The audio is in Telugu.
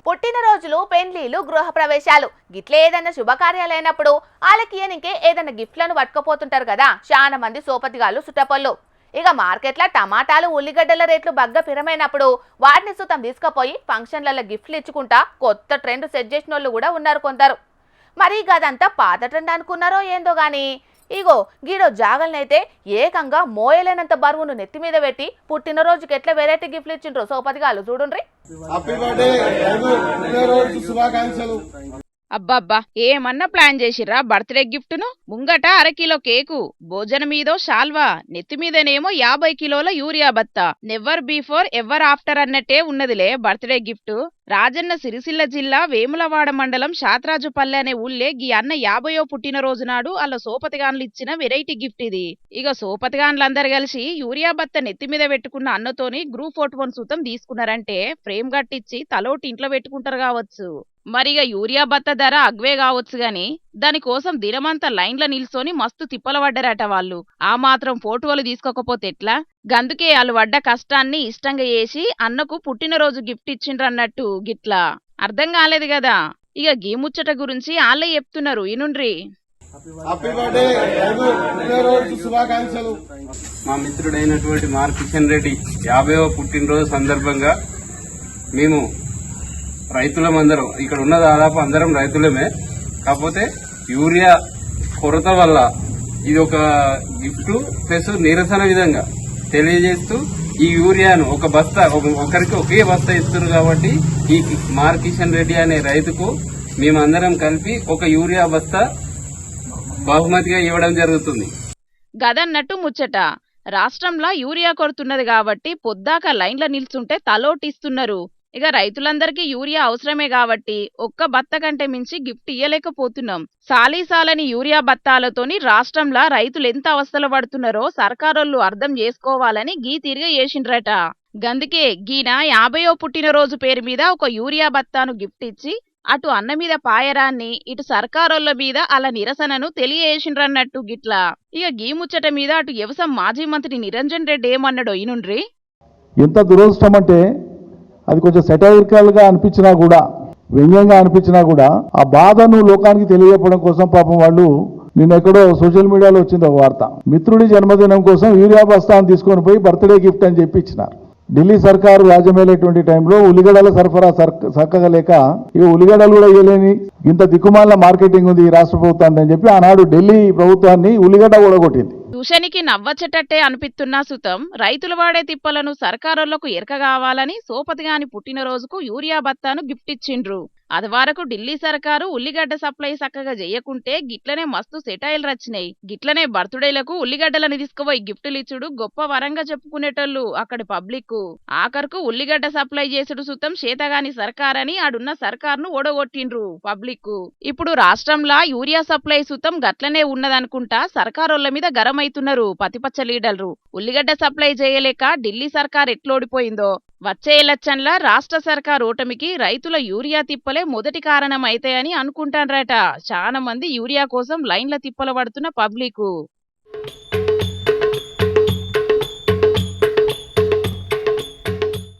పుట్టినరోజులు, పెండ్లీలు, గృహప్రవేశాలు గిట్లే ఏదైనా శుభకార్యాలైనప్పుడు ఆలకియనికే ఏదైనా గిఫ్ట్లను పట్టుకుపోతుంటారు కదా చాలా మంది సోపతిగాళ్ళు సుట్టపళ్ళు. ఇక మార్కెట్ల టమాటాలు, ఉల్లిగడ్డల రేట్లు బగ్గ పిరమైనప్పుడు వాటిని సుతం తీసుకుపోయి ఫంక్షన్లలో గిఫ్ట్లు ఇచ్చుకుంటా కొత్త ట్రెండ్ సెట్ చేసిన వాళ్ళు కూడా ఉన్నారు కొందరు. మరి గదంతా పాత ట్రెండ్ అనుకున్నారో ఏందో గాని ఇగో గీడో జాగల్నైతే ఏకంగా మోయలేనంత బరువును నెత్తి మీద పెట్టి పుట్టినరోజుకి ఎట్లా వెరైటీ గిఫ్ట్లు ఇచ్చిండ్రో సోపతిగాళ్ళు చూడుండ్రి. అబ్బబ్బా ఏమన్నా ప్లాన్ చేసిర్రా బర్త్డే గిఫ్ట్ ను? ముంగట అరకిలో కేకు, భోజనం మీదో శాల్వా, నెత్తి మీదనేమో 50 కిలోల యూరియా బత్తా. నెవర్ బిఫోర్ ఎవర్ ఆఫ్టర్ అన్నట్టే ఉన్నదిలే బర్త్డే గిఫ్ట్. రాజన్న సిరిసిల్ల జిల్లా వేములవాడ మండలం శాత్రాజుపల్లె అనే ఊళ్ళే గీ అన్న 50వ పుట్టినరోజు నాడు అలా సోపతిగాన్లు ఇచ్చిన వెరైటీ గిఫ్ట్ ఇది. ఇక సోపతిగాన్లందరూ కలిసి యూరియా బత్త నెత్తి మీద పెట్టుకున్న అన్నతోని గ్రూప్ ఫోటోను సూతం తీసుకున్నారంటే ఫ్రేమ్ కట్టించి తలోటి ఇంట్లో పెట్టుకుంటారు కావచ్చు. మరిగా యూరియా బత్త ధర అగ్వే కావచ్చు గాని దానికోసం దినమంతా లైన్ల నిల్సొని మస్తు తిప్పల పడ్డారట వాళ్ళు. ఆ మాత్రం ఫోటోలు తీసుకోకపోతే ఎట్లా? గందుకే వాళ్ళు పడ్డ కష్టాన్ని ఇష్టంగా చేసి అన్నకు పుట్టినరోజు గిఫ్ట్ ఇచ్చిండ్రన్నట్టు గిట్లా. అర్థం కాలేదు కదా? ఇక గీ ముచ్చట గురించి వాళ్ళే చెప్తున్నారు ఇనుండ్రి. మా మిత్రుడైనటువంటి మార్ కిషన్ రెడ్డి 50వ పుట్టినరోజు సందర్భంగా మేము రైతులమందరం ఇక్కడ ఉన్న దాదాపు అందరం రైతులమే. కాకపోతే యూరియా కొరత వల్ల ఇది ఒక గిఫ్ట్ ప్లస్ నిరసన విధంగా తెలియజేస్తూ ఈ యూరియాను ఒక బస్తా ఒకరికి ఒకే బస్తా ఇస్తున్నారు కాబట్టి ఈ మార్ కిషన్ రెడ్డి అనే రైతుకు మేమందరం కలిపి ఒక యూరియా బస్తా బహుమతిగా ఇవ్వడం జరుగుతుంది. గదన్నట్టు ముచ్చట. రాష్ట్రంలో యూరియా కొరతున్నది కాబట్టి పొద్దాక లైన్ల నిల్చుంటే తలోటిస్తున్నారు. ఇక రైతులందరికీ యూరియా అవసరమే కాబట్టి ఒక్క బత్త కంటే మించి గిఫ్ట్ ఇయ్యలేకపోతున్నాం. సాలీసాలని యూరియా బత్తాలతోని రాష్ట్రంలో రైతులు ఎంత అవస్థలు పడుతున్నారో సర్కారోళ్ళు అర్థం చేసుకోవాలని గీ తిరిగి చేసిండ్రట. గందుకే గీన 50వ పుట్టినరోజు పేరు మీద ఒక యూరియా బత్తాను గిఫ్ట్ ఇచ్చి అటు అన్న మీద పాయరాన్ని, ఇటు సర్కారోళ్ళ మీద అలా నిరసనను తెలియజేసిండ్రన్నట్టు గిట్లా. ఇక గీ ముచ్చట మీద అటు వ్యవసాయ మాజీ మంత్రి నిరంజన్ రెడ్డి ఏమన్నాడో ఈనుండ్రి. ఎంత దురదృష్టం అంటే అది కొంచెం సెటైరికల్గా అనిపించినా కూడా, వ్యంగ్యంగా అనిపించినా కూడా ఆ బాధను లోకానికి తెలియజెప్పడం కోసం పాపం వాళ్ళు నిన్నెక్కడో సోషల్ మీడియాలో వచ్చింది ఒక వార్త. మిత్రుడి జన్మదినం కోసం యూరియా బస్తాను తీసుకొని పోయి బర్త్డే గిఫ్ట్ అని చెప్పి ఇచ్చినారు. ఢిల్లీ సర్కారు రాజ్యమేలేటువంటి టైంలో ఉల్లిగడ్డల సరఫరా చక్కగా లేక ఇక ఉల్లిగడ్డలు కూడా ఇవ్వలేని ఇంత దిక్కుమాల మార్కెటింగ్ ఉంది ఈ రాష్ట్ర ప్రభుత్వాన్ని అని చెప్పి ఆనాడు ఢిల్లీ ప్రభుత్వాన్ని ఉల్లిగడ్డ కూడగొట్టింది. ట్యూషన్కి నవ్వచ్చటట్టే అనిపిస్తున్నా సుతం రైతులు వాడే తిప్పలను సర్కారోళ్లకు ఎరక కావాలని సోపతిగాని పుట్టినరోజుకు యూరియా బత్తాను గిఫ్ట్ ఇచ్చిండ్రు. అది వరకు ఢిల్లీ సర్కారు ఉల్లిగడ్డ సప్లై చక్కగా చేయకుంటే గిట్లనే మస్తు సెటైల్ రచ్చినాయి. గిట్లనే బర్త్డేలకు ఉల్లిగడ్డలను తీసుకుపోయి గిఫ్టులు ఇచ్చుడు గొప్ప వరంగా చెప్పుకునేటోళ్ళు అక్కడి పబ్లిక్. ఆఖరుకు ఉల్లిగడ్డ సప్లై చేసుడు సుతం చేతగాని సర్కారని ఆడున్న సర్కారును ఓడగొట్టిండ్రు పబ్లిక్. ఇప్పుడు రాష్ట్రంలో యూరియా సప్లై సుతం గట్లనే ఉన్నదనుకుంటా సర్కారోళ్ల మీద గరమైతున్నారు పతిపచ్చ లీడర్లు. ఉల్లిగడ్డ సప్లై చేయలేక ఢిల్లీ సర్కార్ ఎట్లోడిపోయిందో, వచ్చే ఎలక్షన్ల రాష్ట్ర సర్కార్ ఓటమికి రైతుల యూరియా తిప్పలే మొదటి కారణం అయితాయని అనుకుంటాన్రట చాలా మంది యూరియా కోసం లైన్ల తిప్పలు పడుతున్న పబ్లిక్.